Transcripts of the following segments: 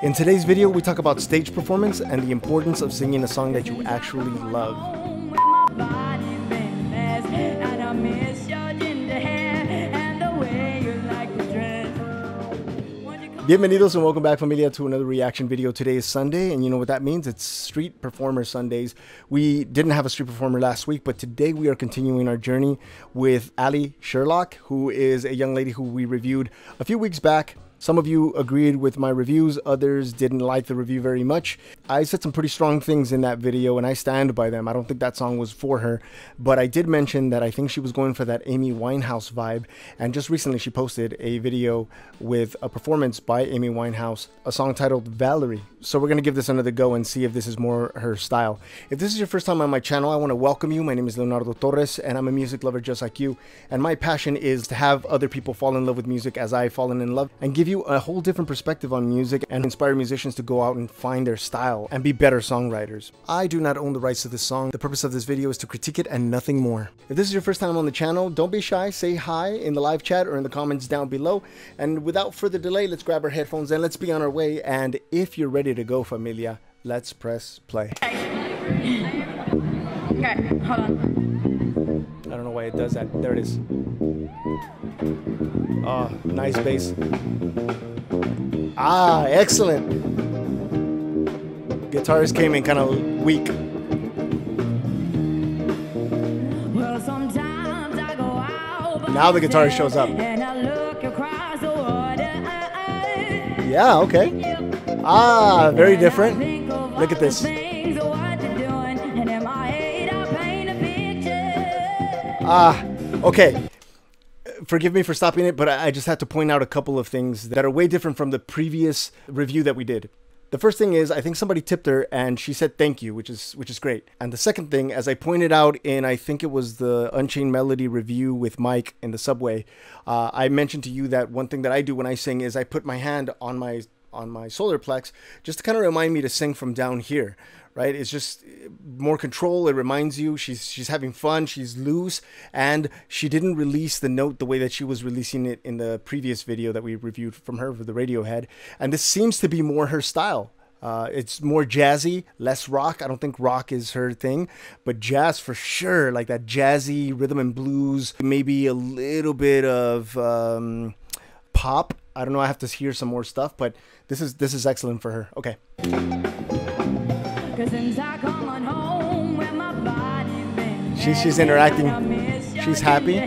In today's video, we talk about stage performance and the importance of singing a song that you actually love. Bienvenidos and welcome back, familia, to another reaction video. Today is Sunday, and you know what that means. It's Street Performer Sundays. We didn't have a street performer last week, but today we are continuing our journey with ALLIE SHERLOCK, who is a young lady who we reviewed a few weeks back. Some of you agreed with my reviews, others didn't like the review very much. I said some pretty strong things in that video and I stand by them. I don't think that song was for her, but I did mention that I think she was going for that Amy Winehouse vibe, and just recently she posted a video with a performance by Amy Winehouse, a song titled VALERIE. So we're going to give this another go and see if this is more her style. If this is your first time on my channel, I want to welcome you. My name is Leonardo Torres and I'm a music lover just like you, and my passion is to have other people fall in love with music as I've fallen in love, and give you a whole different perspective on music and inspire musicians to go out and find their style and be better songwriters. I do not own the rights to this song. The purpose of this video is to critique it and nothing more. If this is your first time on the channel, don't be shy. Say hi in the live chat or in the comments down below. And without further delay, let's grab our headphones and let's be on our way. And if you're ready to go, familia, let's press play. Okay, hold on. I don't know why it does that. There it is. Oh, nice bass. Ah, excellent. Guitarist came in kind of weak. Well, sometimes I go out, Now the guitarist shows up. and I look across the water. Yeah, okay. Ah, very different. Look at this. Ah, okay. Forgive me for stopping it, but I just had to point out a couple of things that are way different from the previous review that we did. The first thing is, I think somebody tipped her and she said thank you, which is great. And the second thing, as I pointed out in, I think it was the Unchained Melody review with Mike in the subway, I mentioned to you that one thing that I do when I sing is I put my hand on my solar plex just to kind of remind me to sing from down here, right? It's just more control. It reminds you she's having fun, she's loose, and she didn't release the note the way that she was releasing it in the previous video that we reviewed from her for the Radiohead. And this seems to be more her style. It's more jazzy, less rock. I don't think rock is her thing, but jazz for sure, like that jazzy rhythm and blues, maybe a little bit of pop. I don't know, I have to hear some more stuff, but this is excellent for her. Okay. She's interacting. She's happy.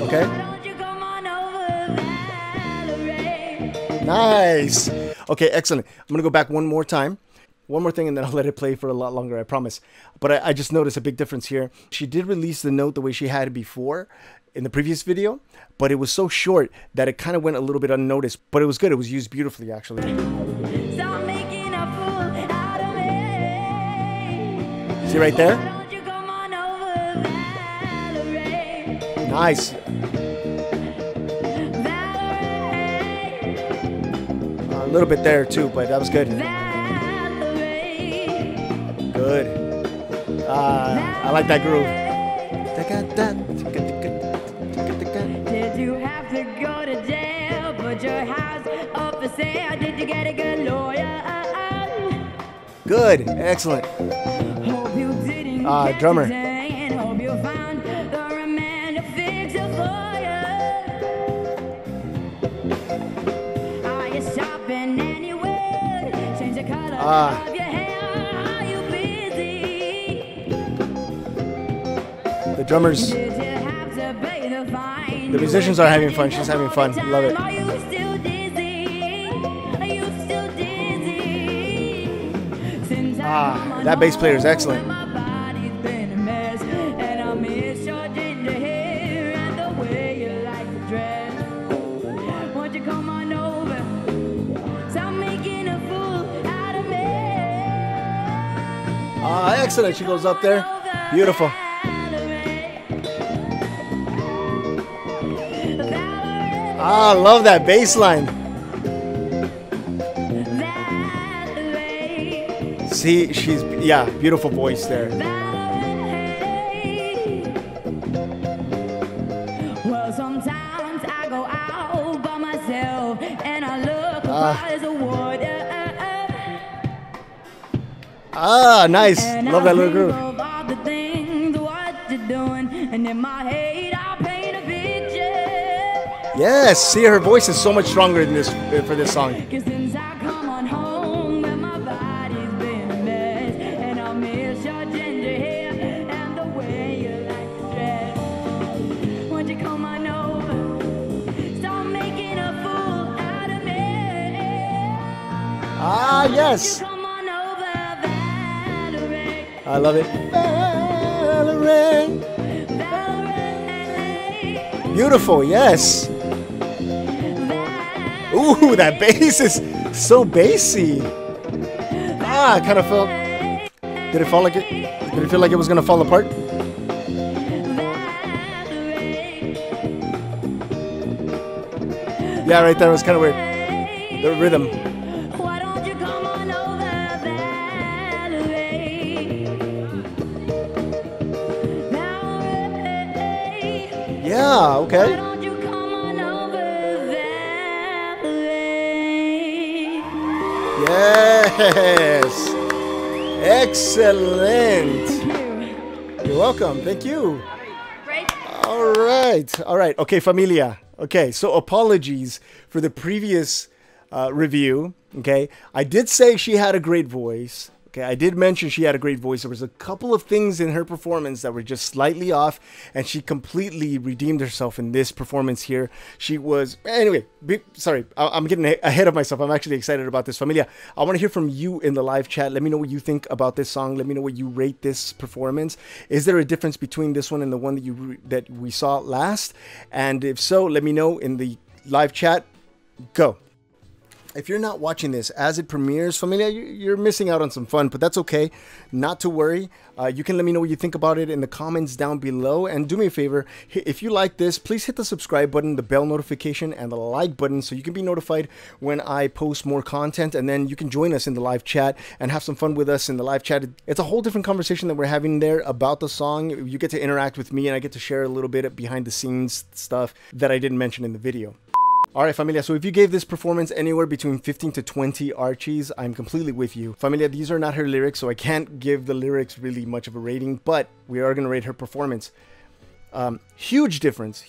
Okay. Nice. Okay, excellent. I'm gonna go back one more time. One more thing and then I'll let it play for a lot longer, I promise. But I just noticed a big difference here. She did release the note the way she had it before in the previous video, but it was so short that it kind of went a little bit unnoticed, but it was good. It was used beautifully, actually. See right there? Nice. A little bit there too, but that was good. Good. I like that groove. Did you have to go to jail? Put your house up for sale? Did you get a good lawyer? Good. Excellent. Hope you didn't drummer. Hope you found the romantic fix it for you. Are you shopping anywhere? Change the color of your hair. The drummers, the musicians are having fun. She's having fun. Love it. Ah, that bass player is excellent. Ah, excellent. She goes up there. Beautiful. Ah, I love that bass line. See, she's, yeah, beautiful voice there. bottles of water. Nice. And Love that I little think groove. of all the things, what you're doing, and in my head I'll paint a picture. Yes, see, her voice is so much stronger in this for this song. 'Cause since I come on home, and my body's been a mess, and I miss your ginger hair and the way you like to dress. Won't you come on over, start making a fool out of me? Yes. Come on over, Valerie. I love it. Valerie. Valerie. Beautiful, yes. Ooh, that bass is so bassy. I kind of felt. Did it fall like it? Did it feel like it was gonna fall apart? Yeah, right there was kind of weird. The rhythm. Why don't you come on over, Valerie? Valerie. Yeah, Why okay. don't you come on over, Valerie? Yes. Excellent. You're welcome. Thank you. Great. All right. All right. Okay, familia. Okay, so apologies for the previous review. Okay, I did say she had a great voice. Okay, I did mention she had a great voice. There was a couple of things in her performance that were just slightly off, and she completely redeemed herself in this performance here. She was, anyway, sorry, I'm getting ahead of myself. I'm actually excited about this, familia. I want to hear from you in the live chat. Let me know what you think about this song. Let me know what you rate this performance. Is there a difference between this one and the one that we saw last? And if so, let me know in the live chat. Go. If you're not watching this as it premieres, familia, you're missing out on some fun, but that's okay. Not to worry. You can let me know what you think about it in the comments down below. And do me a favor, if you like this, please hit the subscribe button, the bell notification, and the like button so you can be notified when I post more content. And then you can join us in the live chat and have some fun with us in the live chat. It's a whole different conversation that we're having there about the song. You get to interact with me, and I get to share a little bit of behind the scenes stuff that I didn't mention in the video. Alright, familia, so if you gave this performance anywhere between 15 to 20 Archies, I'm completely with you. Familia, these are not her lyrics, so I can't give the lyrics really much of a rating, but we are going to rate her performance. Huge difference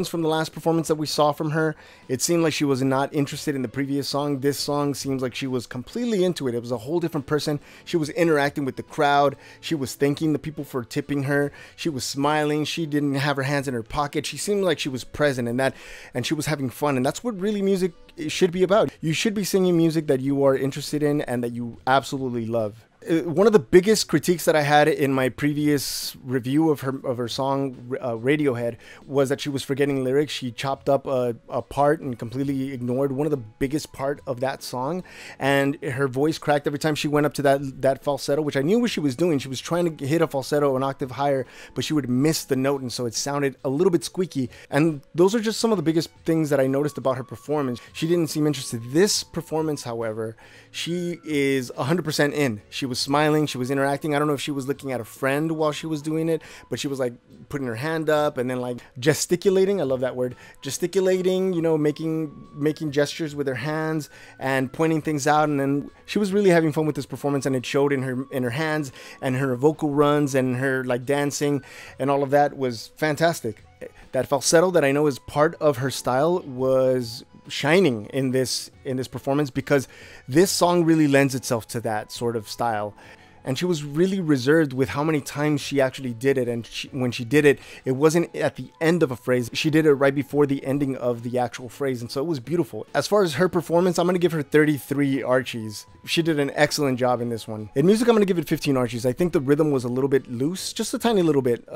from the last performance that we saw from her. It seemed like she was not interested in the previous song. This song seems like she was completely into it. It was a whole different person. She was interacting with the crowd. She was thanking the people for tipping her. She was smiling. She didn't have her hands in her pocket. She seemed like she was present in that, and she was having fun. And that's what really music should be about. You should be singing music that you are interested in and that you absolutely love. One of the biggest critiques that I had in my previous review of her song Radiohead was that she was forgetting lyrics. She chopped up a part and completely ignored one of the biggest part of that song, and her voice cracked every time she went up to that falsetto, which I knew what she was doing. She was trying to hit a falsetto an octave higher, but she would miss the note, and so it sounded a little bit squeaky. And those are just some of the biggest things that I noticed about her performance. She didn't seem interested. This performance, however, she is 100% in. She was smiling, she was interacting. I don't know if she was looking at a friend while she was doing it, but she was like putting her hand up and then like gesticulating. I love that word, gesticulating, you know, making gestures with her hands and pointing things out. And then she was really having fun with this performance, and it showed in her hands and her vocal runs and her like dancing, and all of that was fantastic. That falsetto that I know is part of her style was shining in this performance, because this song really lends itself to that sort of style. And she was really reserved with how many times she actually did it. And when she did it, it wasn't at the end of a phrase. She did it right before the ending of the actual phrase. And so it was beautiful. As far as her performance, I'm going to give her 33 Archies. She did an excellent job in this one. In music, I'm going to give it 15 Archies. I think the rhythm was a little bit loose, just a tiny little bit,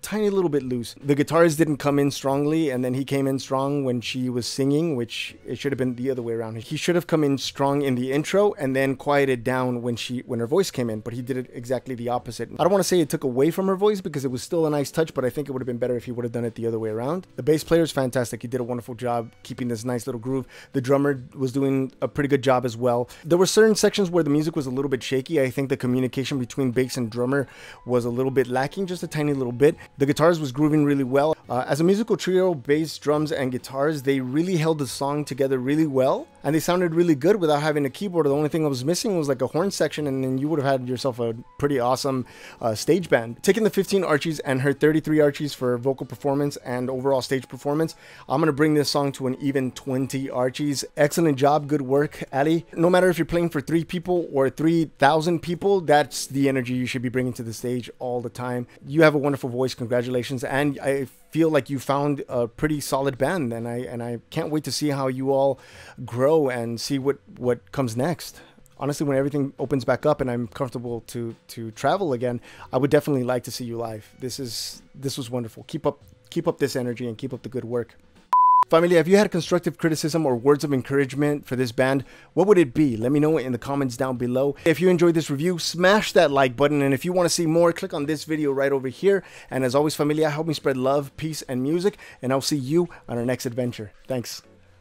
tiny little bit loose. The guitarist didn't come in strongly, and then he came in strong when she was singing, which it should have been the other way around. He should have come in strong in the intro and then quieted down when her voice came in, but but he did it exactly the opposite. I don't want to say it took away from her voice because it was still a nice touch, but I think it would have been better if he would have done it the other way around. The bass player is fantastic. He did a wonderful job keeping this nice little groove. The drummer was doing a pretty good job as well. There were certain sections where the music was a little bit shaky. I think the communication between bass and drummer was a little bit lacking, just a tiny little bit. The guitars was grooving really well. As a musical trio, bass, drums, and guitars, they really held the song together really well, and they sounded really good without having a keyboard. The only thing I was missing was like a horn section, and then you would have had yourself a pretty awesome stage band. Taking the 15 Archies and her 33 Archies for vocal performance and overall stage performance, I'm going to bring this song to an even 20 Archies. Excellent job, good work, Allie. No matter if you're playing for 3 people or 3,000 people, that's the energy you should be bringing to the stage all the time. You have a wonderful voice, congratulations, and I feel like you found a pretty solid band, and I can't wait to see how you all grow and see what comes next. Honestly, when everything opens back up and I'm comfortable to travel again, I would definitely like to see you live. This was wonderful. Keep up this energy and keep up the good work. Familia, if you had constructive criticism or words of encouragement for this band, what would it be? Let me know in the comments down below. If you enjoyed this review, smash that like button, and if you want to see more, click on this video right over here. And as always, Familia, help me spread love, peace, and music, and I'll see you on our next adventure. Thanks.